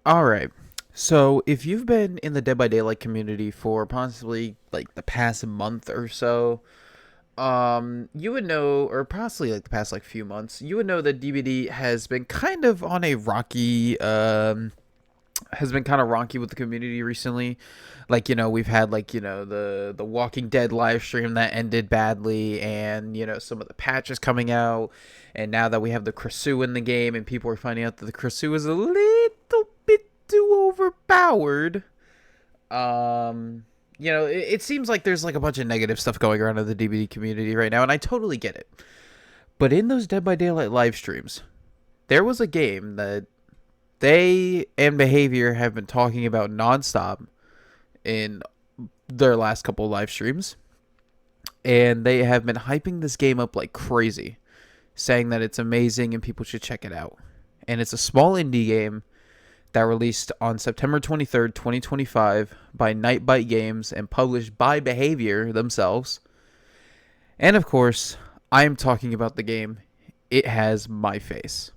All right. So, if you've been in the Dead by Daylight community for possibly like the past month or so, you would know, or possibly like the past like few months, you would know that DBD has been kind of on a rocky, has been kind of rocky with the community recently. Like, we've had like, the Walking Dead live stream that ended badly, and some of the patches coming out, and now that we have the Krasu in the game, and people are finding out that the Krasu is a little bit too overpowered. It seems like there's like a bunch of negative stuff going around in the DBD community right now, and I totally get it. But in those Dead by Daylight live streams, there was a game that they and Behavior have been talking about nonstop in their last couple of live streams, and they have been hyping this game up like crazy, saying that it's amazing and people should check it out. And it's a small indie game that released on September 23rd, 2025 by Nightbite Games and published by Behavior themselves. And of course, I am talking about the game It Has My Face.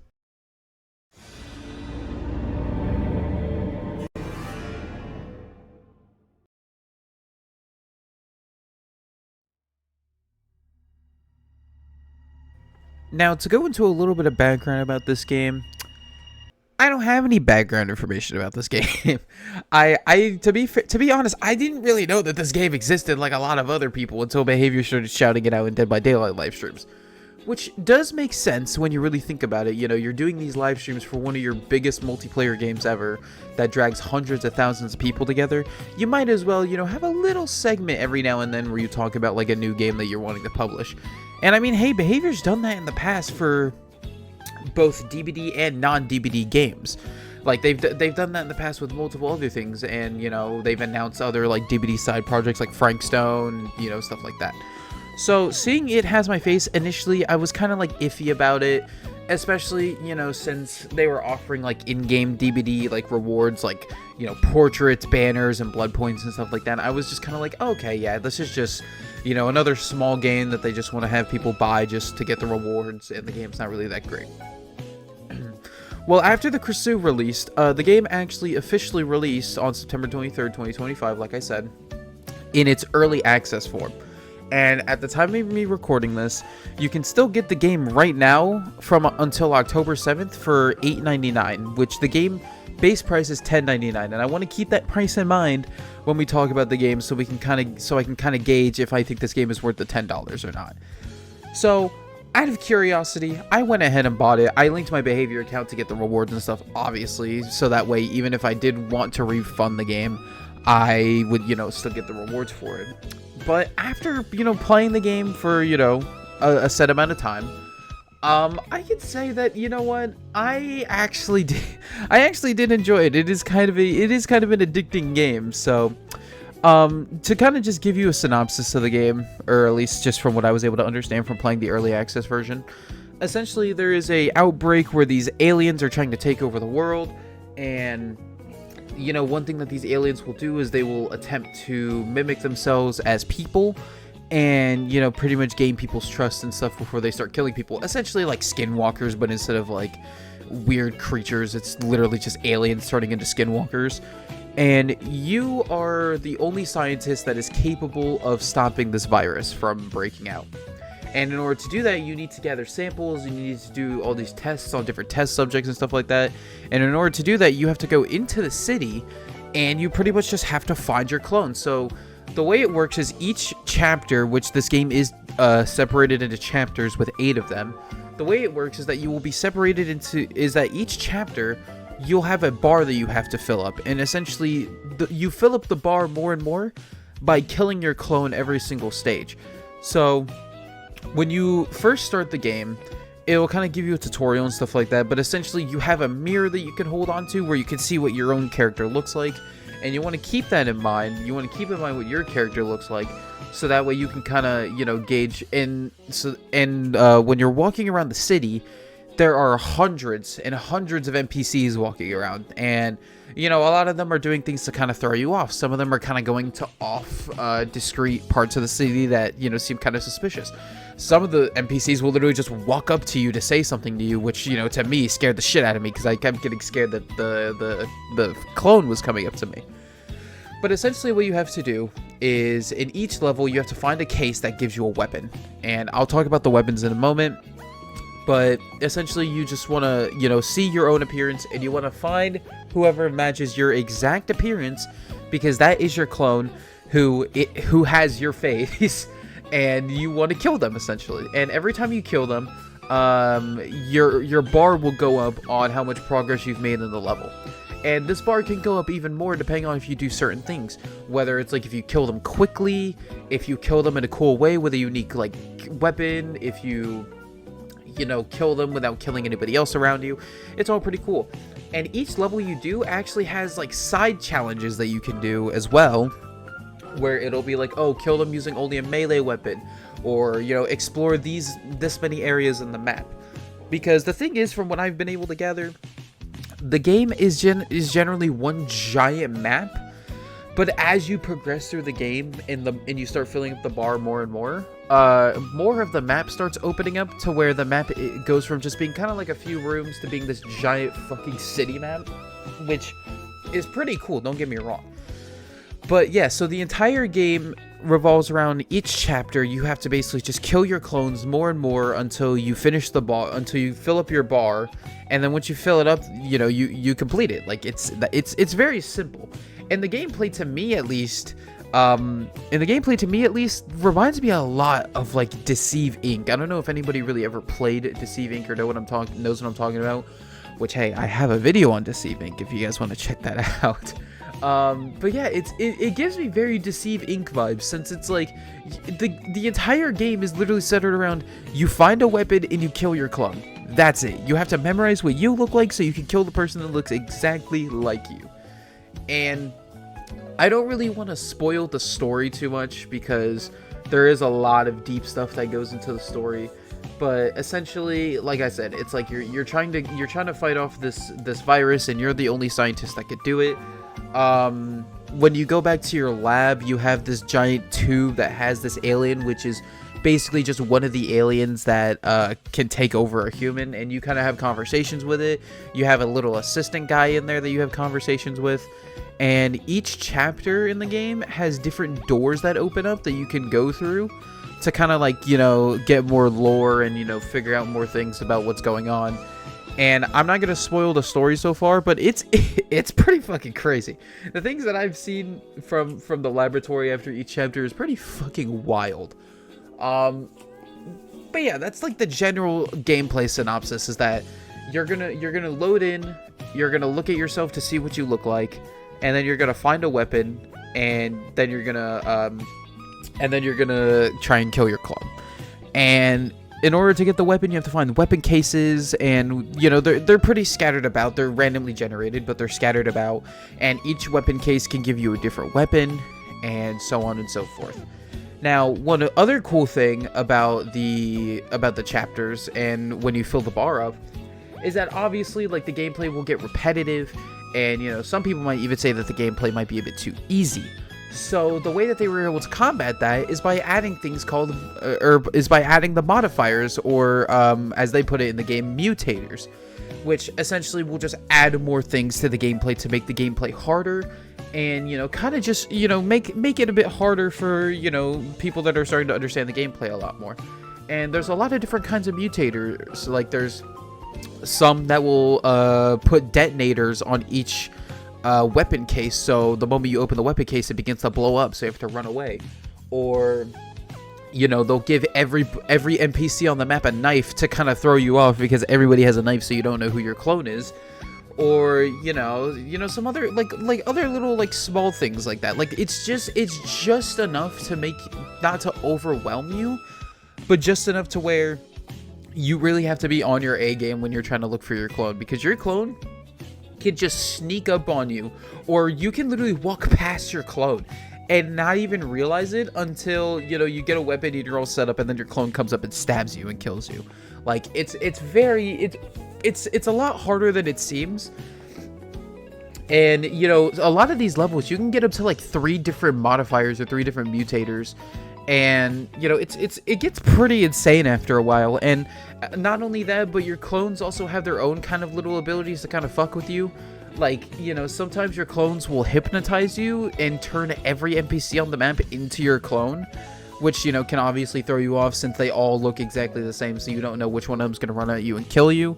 Now, to go into a little bit of background about this game, I don't have any background information about this game. To be honest, I didn't really know that this game existed like a lot of other people until Behavior started shouting it out in Dead by Daylight live streams. Which does make sense when you really think about it. You're doing these live streams for one of your biggest multiplayer games ever that drags hundreds of thousands of people together. You might as well, have a little segment every now and then where you talk about like a new game that you're wanting to publish. And I mean, hey, Behavior's done that in the past for both DBD and non-DBD games. Like they've done that in the past with multiple other things, and they've announced other like DBD side projects like Frankstone, stuff like that. So seeing It Has My Face, initially I was kind of like iffy about it, especially since they were offering like in-game DBD like rewards, like portraits, banners, and blood points and stuff like that. I was just kind of like, okay, yeah, this is just another small game that they just want to have people buy just to get the rewards, and the game's not really that great. Well, after the Krasu released, the game actually officially released on September 23rd, 2025, like I said, in its early access form. And at the time of me recording this, you can still get the game right now from until October 7th for $8.99, which the game base price is $10.99. And I want to keep that price in mind when we talk about the game, so I can kind of gauge if I think this game is worth the $10 or not. So, out of curiosity, I went ahead and bought it. I linked my Behavior account to get the rewards and stuff, obviously, so that way, even if I did want to refund the game, I would, still get the rewards for it. But after, playing the game for, a set amount of time, I could say that, what, I actually did enjoy it. It is kind of an addicting game. So, to kind of just give you a synopsis of the game, or at least just from what I was able to understand from playing the early access version, essentially there is a outbreak where these aliens are trying to take over the world, and one thing that these aliens will do is they will attempt to mimic themselves as people, and pretty much gain people's trust and stuff before they start killing people. Essentially like skinwalkers, but instead of like weird creatures, it's literally just aliens turning into skinwalkers. And you are the only scientist that is capable of stopping this virus from breaking out. And in order to do that, you need to gather samples, and you need to do all these tests on different test subjects and stuff like that. And in order to do that, you have to go into the city, and you pretty much just have to find your clone. So the way it works is each chapter, which this game is separated into chapters with 8 of them. The way it works is that you will be separated is that each chapter, you'll have a bar that you have to fill up. And essentially, you fill up the bar more and more by killing your clone every single stage. So when you first start the game, it will kind of give you a tutorial and stuff like that, but essentially you have a mirror that you can hold on to where you can see what your own character looks like, and you want to keep that in mind. You want to keep in mind what your character looks like, so that way you can kind of, gauge. And when you're walking around the city, there are hundreds and hundreds of NPCs walking around, and a lot of them are doing things to kind of throw you off. Some of them are kind of going to discrete parts of the city that seem kind of suspicious. Some of the NPCs will literally just walk up to you to say something to you, which, you know, to me scared the shit out of me because I kept getting scared that the clone was coming up to me. But essentially what you have to do is in each level you have to find a case that gives you a weapon. And I'll talk about the weapons in a moment. But essentially you just want to, you know, see your own appearance and you want to find whoever matches your exact appearance, because that is your clone who has your face, and you want to kill them essentially. And every time you kill them, your bar will go up on how much progress you've made in the level. And this bar can go up even more depending on if you do certain things. Whether it's like if you kill them quickly, if you kill them in a cool way with a unique like weapon, if you know, kill them without killing anybody else around you. It's all pretty cool. And each level you do actually has like side challenges that you can do as well, where it'll be like, oh, kill them using only a melee weapon, or, you know, explore this many areas in the map. Because the thing is, from what I've been able to gather, the game is generally one giant map, but as you progress through the game and you start filling up the bar more and more of the map starts opening up, to where the map it goes from just being kind of like a few rooms to being this giant fucking city map, which is pretty cool, don't get me wrong. But yeah, so the entire game revolves around each chapter. You have to basically just kill your clones more and more until you finish the bar, until you fill up your bar, and then once you fill it up, you know, you complete it. Like it's very simple. And the gameplay to me at least, reminds me a lot of like Deceive Inc. I don't know if anybody really ever played Deceive Inc. or knows what I'm talking about. Which, hey, I have a video on Deceive Inc. if you guys want to check that out. But yeah, it gives me very Deceive Inc. vibes, since it's like the entire game is literally centered around you find a weapon and you kill your clone. That's it. You have to memorize what you look like so you can kill the person that looks exactly like you. And I don't really want to spoil the story too much, because there is a lot of deep stuff that goes into the story. But essentially, like I said, it's like you're trying to fight off this virus, and you're the only scientist that could do it. When you go back to your lab, you have this giant tube that has this alien, which is basically just one of the aliens that can take over a human, and you kind of have conversations with it. You have a little assistant guy in there that you have conversations with, and each chapter in the game has different doors that open up that you can go through to kind of like, you know, get more lore and, you know, figure out more things about what's going on. And I'm not gonna spoil the story so far, but it's pretty fucking crazy. The things that I've seen from the laboratory after each chapter is pretty fucking wild. But yeah, that's like the general gameplay synopsis, is that you're gonna load in, you're gonna look at yourself to see what you look like, and then you're gonna find a weapon, and then you're gonna try and kill your clone. And in order to get the weapon, you have to find weapon cases, and, you know, they're pretty scattered about. They're randomly generated, but they're scattered about, and each weapon case can give you a different weapon, and so on and so forth. Now, one other cool thing about the chapters, and when you fill the bar up, is that obviously, like, the gameplay will get repetitive, and, you know, some people might even say that the gameplay might be a bit too easy. So the way that they were able to combat that is by adding things called, by adding the modifiers, or as they put it in the game, mutators, which essentially will just add more things to the gameplay to make the gameplay harder, and, you know, kind of just, you know, make it a bit harder for, you know, people that are starting to understand the gameplay a lot more. And there's a lot of different kinds of mutators. Like, there's some that will put detonators on each weapon case, so the moment you open the weapon case, it begins to blow up, so you have to run away. Or, you know, they'll give every NPC on the map a knife to kind of throw you off, because everybody has a knife, so you don't know who your clone is. Or, you know, some other like other little like small things like that. Like, it's just enough to make, not to overwhelm you, but just enough to where you really have to be on your A game when you're trying to look for your clone, because your clone can just sneak up on you, or you can literally walk past your clone and not even realize it until, you know, you get a weapon and you're all set up, and then your clone comes up and stabs you and kills you. Like, it's a lot harder than it seems. And, you know, a lot of these levels you can get up to like 3 different modifiers or 3 different mutators, And you know, it gets pretty insane after a while. And not only that, but your clones also have their own kind of little abilities to kind of fuck with you. Like, you know, sometimes your clones will hypnotize you and turn every NPC on the map into your clone, which, you know, can obviously throw you off since they all look exactly the same, so you don't know which one of them is going to run at you and kill you.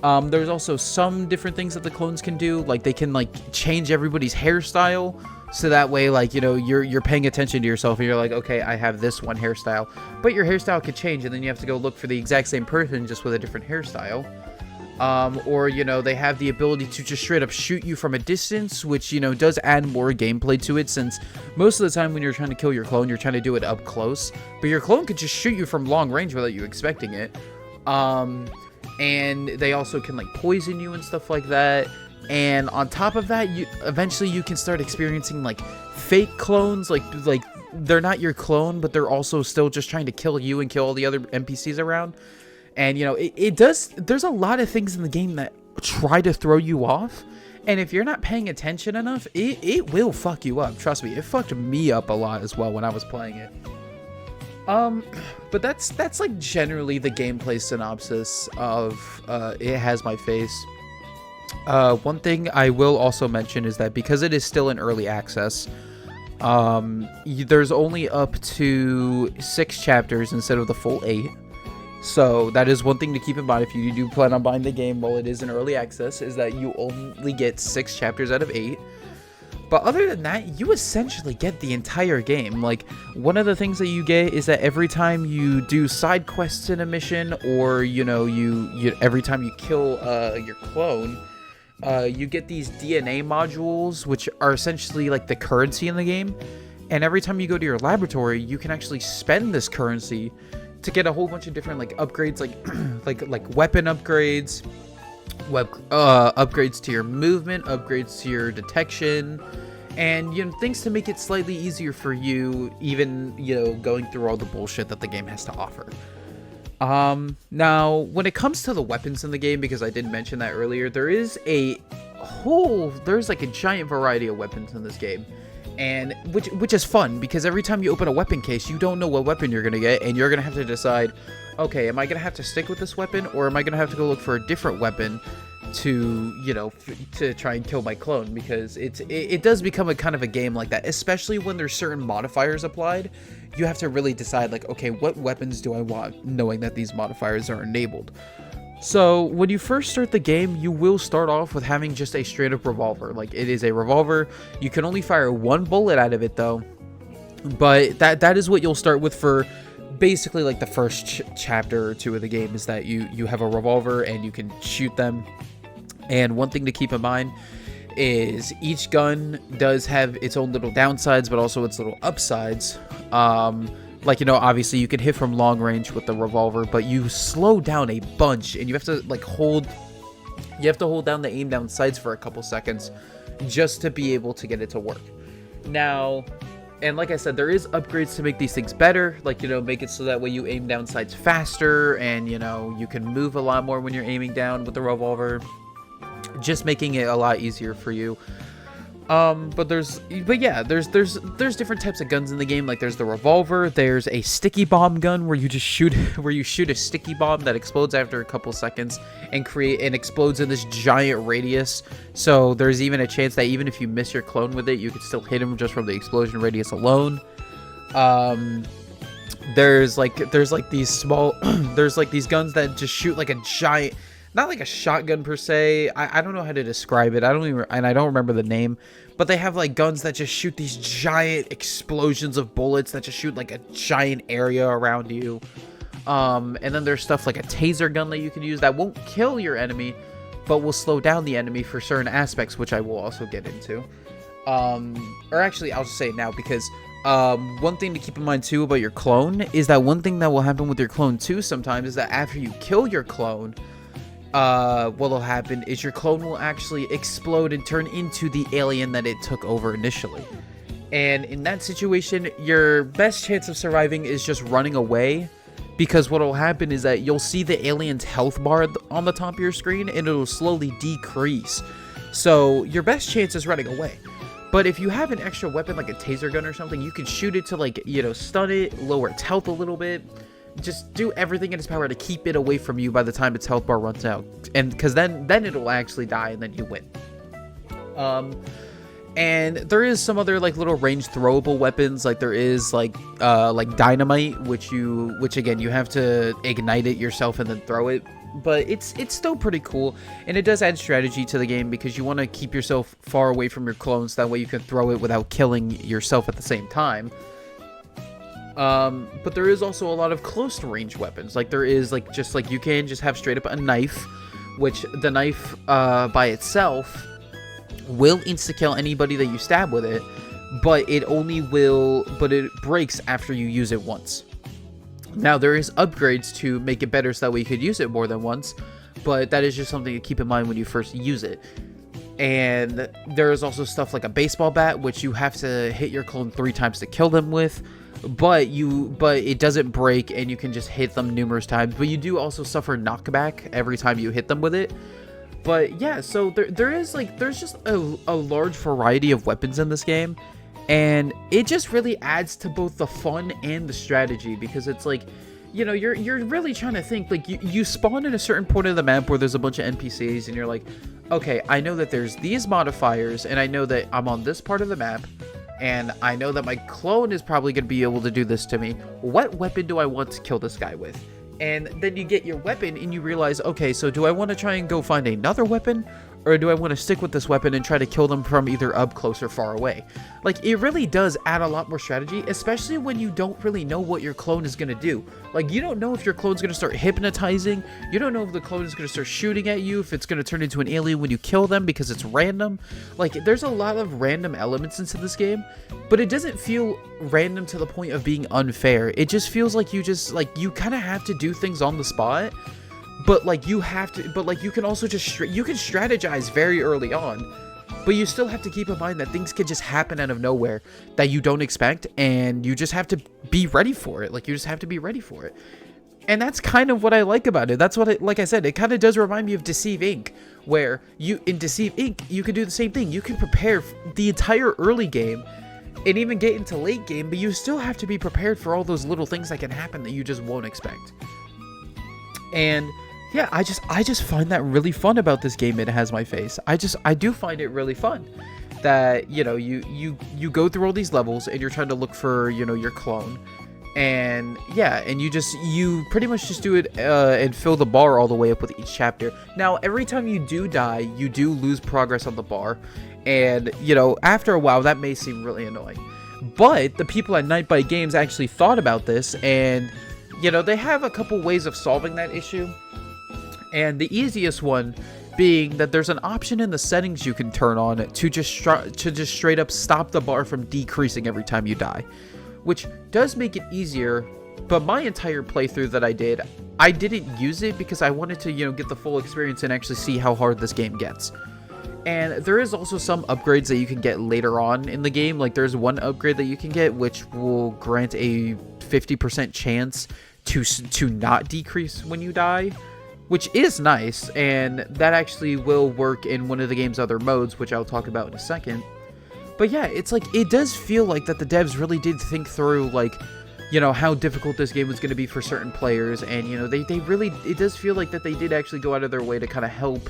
There's also some different things that the clones can do, like they can like change everybody's hairstyle, so that way, like, you know, you're paying attention to yourself and you're like, okay, I have this one hairstyle, but your hairstyle could change, and then you have to go look for the exact same person just with a different hairstyle. Or, you know, they have the ability to just straight up shoot you from a distance, which, you know, does add more gameplay to it, since most of the time when you're trying to kill your clone, you're trying to do it up close, but your clone could just shoot you from long range without you expecting it. And they also can like poison you and stuff like that. And on top of that, eventually you can start experiencing like fake clones, like they're not your clone, but they're also still just trying to kill you and kill all the other NPCs around. And, you know, there's a lot of things in the game that try to throw you off. And if you're not paying attention enough, it will fuck you up. Trust me, it fucked me up a lot as well when I was playing it. But that's like generally the gameplay synopsis of It Has My Face. One thing I will also mention is that because it is still in early access, there's only up to 6 chapters instead of the full 8. So that is one thing to keep in mind if you do plan on buying the game while it is in early access, is that you only get 6 chapters out of 8. But other than that, you essentially get the entire game. Like, one of the things that you get is that every time you do side quests in a mission, or, you know, every time you kill your clone, you get these DNA modules, which are essentially like the currency in the game. And every time you go to your laboratory, you can actually spend this currency to get a whole bunch of different like upgrades, like weapon upgrades, upgrades to your movement, upgrades to your detection, and, you know, things to make it slightly easier for you, even, you know, going through all the bullshit that the game has to offer. Now, when it comes to the weapons in the game, because I didn't mention that earlier, there's like a giant variety of weapons in this game. And which is fun, because every time you open a weapon case, you don't know what weapon you're gonna get, and you're gonna have to decide, okay, am I gonna have to stick with this weapon, or am I gonna have to go look for a different weapon to, you know, to try and kill my clone? Because it does become a kind of a game like that, especially when there's certain modifiers applied. You have to really decide, like, okay, what weapons do I want, knowing that these modifiers are enabled. So when you first start the game, you will start off with having just a straight up revolver. Like, it is a revolver. You can only fire 1 bullet out of it though, but that is what you'll start with for basically like the first chapter or 2 of the game, is that you have a revolver and you can shoot them. And one thing to keep in mind is each gun does have its own little downsides, but also its little upsides. Like, you know, obviously you can hit from long range with the revolver, but you slow down a bunch, and you have to like hold down the aim down sights for a couple seconds just to be able to get it to work. Now, and like I said, there is upgrades to make these things better, like, you know, make it so that way you aim down sights faster, and, you know, you can move a lot more when you're aiming down with the revolver, just making it a lot easier for you. But yeah, there's different types of guns in the game. Like, there's the revolver, there's a sticky bomb gun where you just shoot a sticky bomb that explodes after a couple seconds and explodes in this giant radius. So there's even a chance that even if you miss your clone with it, you could still hit him just from the explosion radius alone. There's like these small there's like these guns that just shoot like a giant, not like a shotgun per se. I don't know how to describe it. I don't remember the name, but they have like guns that just shoot these giant explosions of bullets that just shoot like a giant area around you. And then there's stuff like a taser gun that you can use that won't kill your enemy, but will slow down the enemy for certain aspects, which I will also get into. Or actually, I'll just say it now, because one thing to keep in mind too about your clone is that one thing that will happen with your clone too sometimes is that after you kill your clone, what will happen is your clone will actually explode and turn into the alien that it took over initially. And in that situation, your best chance of surviving is just running away, because what will happen is that you'll see the alien's health bar on the top of your screen, and it'll slowly decrease. So your best chance is running away. But if you have an extra weapon like a taser gun or something, you can shoot it to, like, you know, stun it, lower its health a little bit. Just do everything in its power to keep it away from you by the time its health bar runs out. And because then it'll actually die and then you win. And there is some other, like, little range throwable weapons. Like, there is, like dynamite, which again, you have to ignite it yourself and then throw it. But it's still pretty cool, and it does add strategy to the game because you want to keep yourself far away from your clones. That way you can throw it without killing yourself at the same time. But there is also a lot of close range weapons. Like, there is, like, just like you can just have straight up a knife, which the knife by itself will insta-kill anybody that you stab with it, but it breaks after you use it once. Now, there is upgrades to make it better so that way you could use it more than once, but that is just something to keep in mind when you first use it. And there is also stuff like a baseball bat, which you have to hit your clone 3 times to kill them with, but it doesn't break and you can just hit them numerous times, but you do also suffer knockback every time you hit them with it. But yeah, so there's just a large variety of weapons in this game, and it just really adds to both the fun and the strategy, because it's like, you know, you're really trying to think, like, you spawn in a certain point of the map where there's a bunch of NPCs, and you're like, okay, I know that there's these modifiers, and I know that I'm on this part of the map, and I know that my clone is probably going to be able to do this to me. What weapon do I want to kill this guy with? And then you get your weapon and you realize, okay, so do I want to try and go find another weapon, or do I want to stick with this weapon and try to kill them from either up close or far away? Like, it really does add a lot more strategy, especially when you don't really know what your clone is going to do. Like, you don't know if your clone's going to start hypnotizing. You don't know if the clone is going to start shooting at you, if it's going to turn into an alien when you kill them because it's random. Like, there's a lot of random elements into this game, but it doesn't feel random to the point of being unfair. It just feels like you kind of have to do things on the spot. But, like, you can also just, you can strategize very early on, but you still have to keep in mind that things can just happen out of nowhere that you don't expect, and you just have to be ready for it. Like, you just have to be ready for it. And that's kind of what I like about it. That's what like I said, it kind of does remind me of Deceive Inc., where in Deceive Inc., you can do the same thing. You can prepare the entire early game and even get into late game, but you still have to be prepared for all those little things that can happen that you just won't expect. And yeah, I just find that really fun about this game. It has my face. I do find it really fun that, you know, you go through all these levels and you're trying to look for, you know, your clone. And yeah, and you pretty much just do it and fill the bar all the way up with each chapter. Now, every time you do die, you do lose progress on the bar. And, you know, after a while, that may seem really annoying. But the people at Nightbite Games actually thought about this, and, you know, they have a couple ways of solving that issue. And the easiest one being that there's an option in the settings you can turn on to just straight up stop the bar from decreasing every time you die, which does make it easier. But my entire playthrough that I didn't use it because I wanted to, you know, get the full experience and actually see how hard this game gets. And there is also some upgrades that you can get later on in the game. Like, there's one upgrade that you can get which will grant a 50% chance to not decrease when you die, which is nice, and that actually will work in one of the game's other modes, which I'll talk about in a second. But yeah, it's like, it does feel like that the devs really did think through, like, you know, how difficult this game was going to be for certain players, and, you know, they really, it does feel like that they did actually go out of their way to kind of help,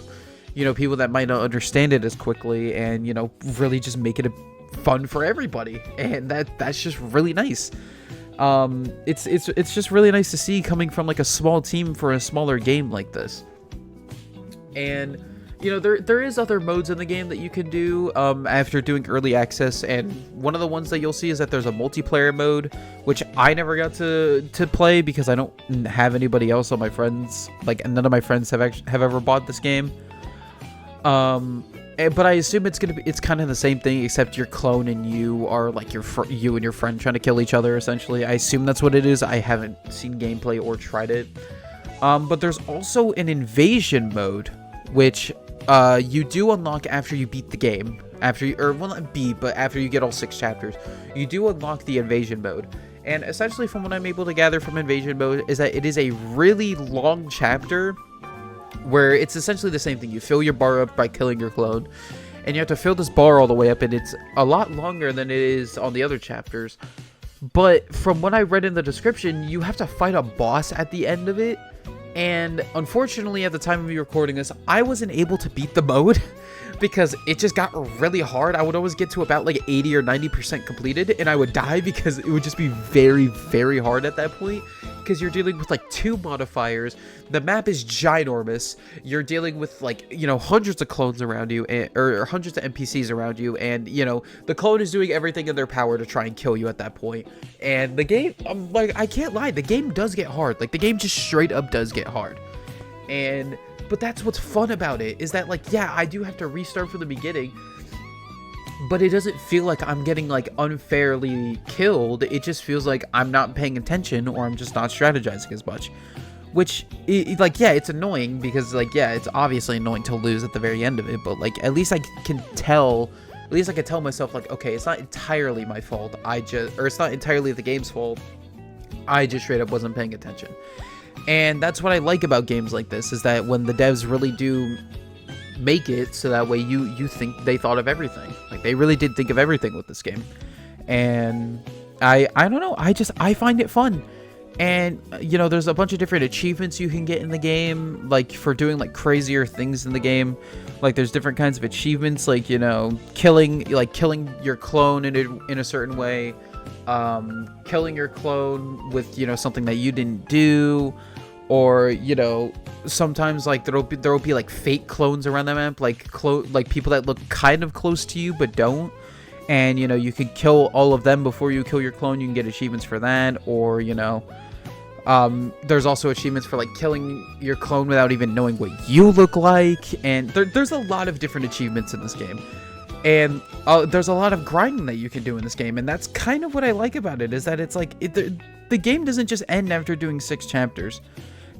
you know, people that might not understand it as quickly, and, you know, really just make it fun for everybody, and that's just really nice. It's just really nice to see coming from, like, a small team for a smaller game like this. And, you know, there is other modes in the game that you can do after doing early access, and one of the ones that you'll see is that there's a multiplayer mode, which I never got to play because I don't have anybody else on my friends, like, none of my friends have ever bought this game. But I assume it's kind of the same thing, except your clone and you are, like, you and your friend trying to kill each other, essentially. I assume that's what it is. I haven't seen gameplay or tried it. But there's also an invasion mode, which you do unlock after you beat the game. After you get all 6 chapters. You do unlock the invasion mode. And essentially, from what I'm able to gather from invasion mode, is that it is a really long chapter where it's essentially the same thing. You fill your bar up by killing your clone, and you have to fill this bar all the way up, and it's a lot longer than it is on the other chapters. But from what I read in the description, you have to fight a boss at the end of it. And unfortunately, at the time of me recording this, I wasn't able to beat the mode because it just got really hard. I would always get to about like 80 or 90% completed, and I would die because it would just be very, very hard at that point. Because you're dealing with like 2 modifiers. The map is ginormous. You're dealing with like, you know, hundreds of clones around you, or hundreds of NPCs around you, and you know, the clone is doing everything in their power to try and kill you at that point. And the game, like, I can't lie, the game does get hard. Like, the game just straight up does get hard. But that's what's fun about it, is that, like, yeah, I do have to restart from the beginning, but it doesn't feel like I'm getting, like, unfairly killed. It just feels like I'm not paying attention, or I'm just not strategizing as much. Which, like, yeah, it's annoying, because, like, yeah, it's obviously annoying to lose at the very end of it, but, like, at least I can tell myself, like, okay, it's not entirely my fault, or it's not entirely the game's fault, I just straight up wasn't paying attention. And that's what I like about games like this, is that when the devs really do make it so that way you think they thought of everything. Like, they really did think of everything with this game. And I don't know, I find it fun. And, you know, there's a bunch of different achievements you can get in the game, like, for doing, like, crazier things in the game. Like, there's different kinds of achievements, like, you know, killing your clone in a certain way, killing your clone with, you know, something that you didn't do, or, you know, sometimes, like, there'll be like fake clones around the map, like people that look kind of close to you but don't, and, you know, you could kill all of them before you kill your clone. You can get achievements for that, or, you know, there's also achievements for, like, killing your clone without even knowing what you look like, and there's a lot of different achievements in this game. And there's a lot of grinding that you can do in this game, and that's kind of what I like about it, is that it's like, the game doesn't just end after doing 6 chapters.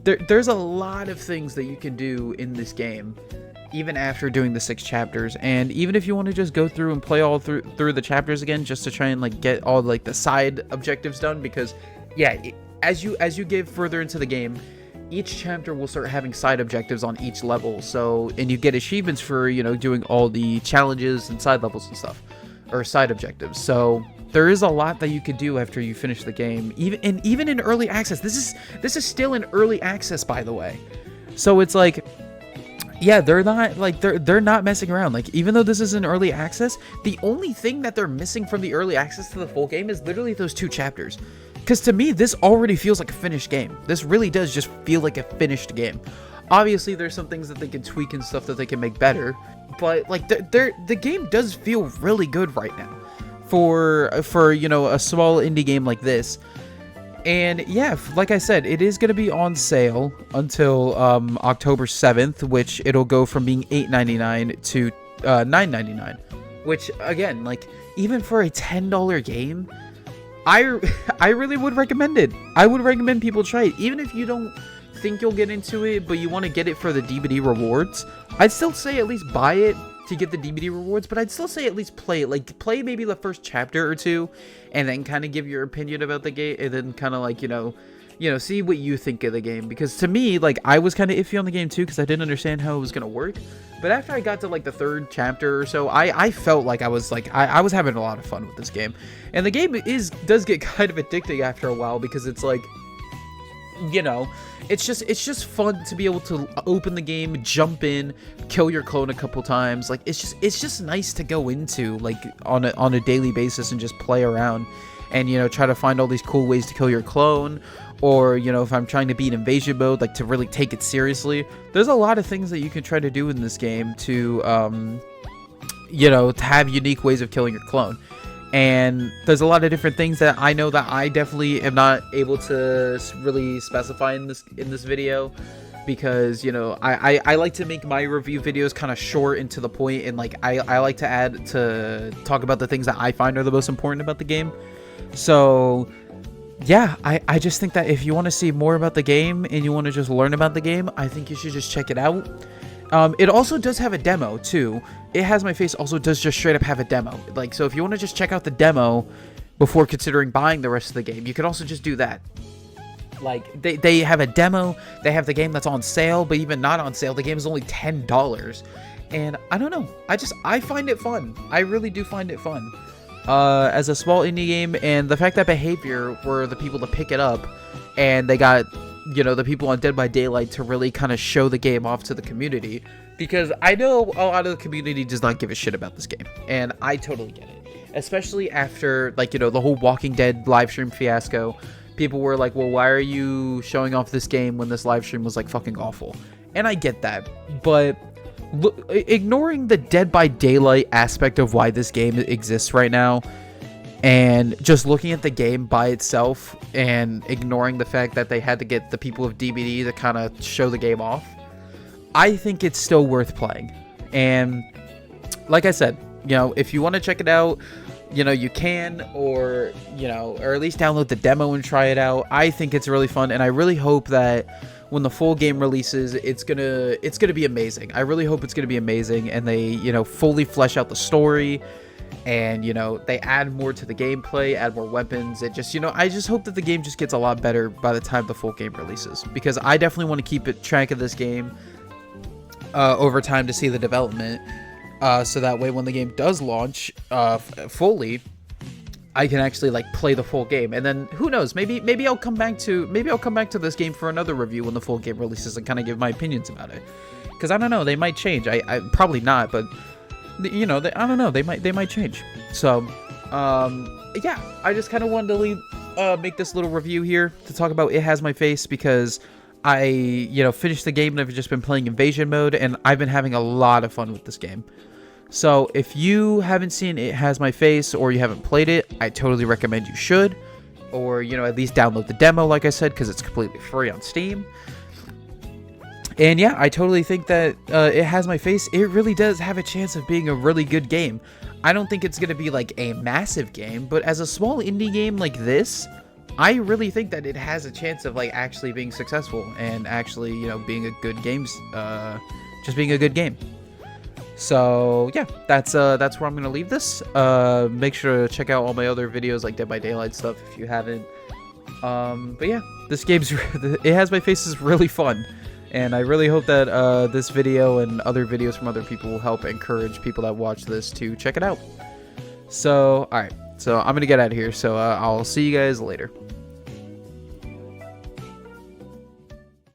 There's a lot of things that you can do in this game, even after doing the 6 chapters. And even if you want to just go through and play all through the chapters again, just to try and, like, get all, like, the side objectives done, because, yeah, as you get further into the game, each chapter will start having side objectives on each level. So, and you get achievements for, you know, doing all the challenges and side levels and stuff, or side objectives. So there is a lot that you could do after you finish the game, even in early access. This is still in early access, by the way. So it's like, yeah, they're not messing around. Like, even though this is in early access, the only thing that they're missing from the early access to the full game is literally those 2 chapters. Because to me, this already feels like a finished game. This really does just feel like a finished game. Obviously, there's some things that they can tweak and stuff that they can make better, but, like, the game does feel really good right now for you know, a small indie game like this. And yeah, like I said, it is going to be on sale until October 7th, which it'll go from being $8.99 to $9.99, which, again, like, even for a $10 game, I really would recommend it. I would recommend people try it, even if you don't think you'll get into it, but you want to get it for the DVD rewards. I'd still say at least buy it to get the DVD rewards, but I'd still say at least play it. Like, play maybe the first chapter or 2, and then kind of give your opinion about the game, and then kind of, like, you know, see what you think of the game. Because to me, like, I was kind of iffy on the game too, because I didn't understand how it was gonna work. But after I got to, like, the 3rd chapter or so, I felt like I was having a lot of fun with this game. And the game does get kind of addicting after a while, because it's like, you know, it's just fun to be able to open the game, jump in, kill your clone a couple times. Like, it's just nice to go into, like, on a daily basis and just play around, and, you know, try to find all these cool ways to kill your clone. Or, you know, if I'm trying to beat invasion mode, like, to really take it seriously, there's a lot of things that you can try to do in this game to, you know, to have unique ways of killing your clone. And there's a lot of different things that I know that I definitely am not able to really specify in this video, because, you know, I like to make my review videos kind of short and to the point, and, like, I like to talk about the things that I find are the most important about the game. So yeah, I just think that if you want to see more about the game and you want to just learn about the game, I think you should just check it out. It also does have a demo too. It Has My Face also does just straight up have a demo. Like, so if you want to just check out the demo before considering buying the rest of the game, you can also just do that. Like, they have a demo, they have the game that's on sale, but even not on sale, the game is only $10. And I don't know, I find it fun. I really do find it fun. As a small indie game, and the fact that BHVR were the people to pick it up, and they got, you know, the people on Dead by Daylight to really kind of show the game off to the community, because I know a lot of the community does not give a shit about this game, and I totally get it. Especially after, like, you know, the whole Walking Dead live stream fiasco. People were like, well, why are you showing off this game when this live stream was like fucking awful? And I get that, but ignoring the Dead by Daylight aspect of why this game exists right now, and just looking at the game by itself, and ignoring the fact that they had to get the people of DBD to kind of show the game off, I think it's still worth playing. And like I said, you know, if you want to check it out, you know, you can, or, you know, or at least download the demo and try it out. I think it's really fun, and I really hope that when the full game releases, it's gonna be amazing. I really hope it's gonna be amazing, and they, you know, fully flesh out the story, and, you know, they add more to the gameplay, add more weapons. It just, you know, I just hope that the game just gets a lot better by the time the full game releases, because I definitely want to keep track of this game over time to see the development, so that way when the game does launch fully, I can actually like play the full game. And then who knows, maybe I'll come back to this game for another review when the full game releases, and kind of give my opinions about it, because I don't know, they might change. I probably not, but you know, I don't know, they might change. So yeah, I just kind of wanted to make this little review here to talk about It Has My Face, because I, you know, finished the game and I've just been playing Invasion mode, and I've been having a lot of fun with this game. So if you haven't seen It Has My Face, or you haven't played it, I totally recommend you should. Or, you know, at least download the demo, like I said, because it's completely free on Steam. And yeah, I totally think that It Has My Face, it really does have a chance of being a really good game. I don't think it's going to be like a massive game, but as a small indie game like this, I really think that it has a chance of like actually being successful, and actually, you know, being a good game, just being a good game. So yeah, that's where I'm gonna leave this. Make sure to check out all my other videos like Dead by Daylight stuff if you haven't. But yeah, this game's It Has My Face is really fun, and I really hope that this video and other videos from other people will help encourage people that watch this to check it out. So alright, so I'm gonna get out of here. So I'll see you guys later.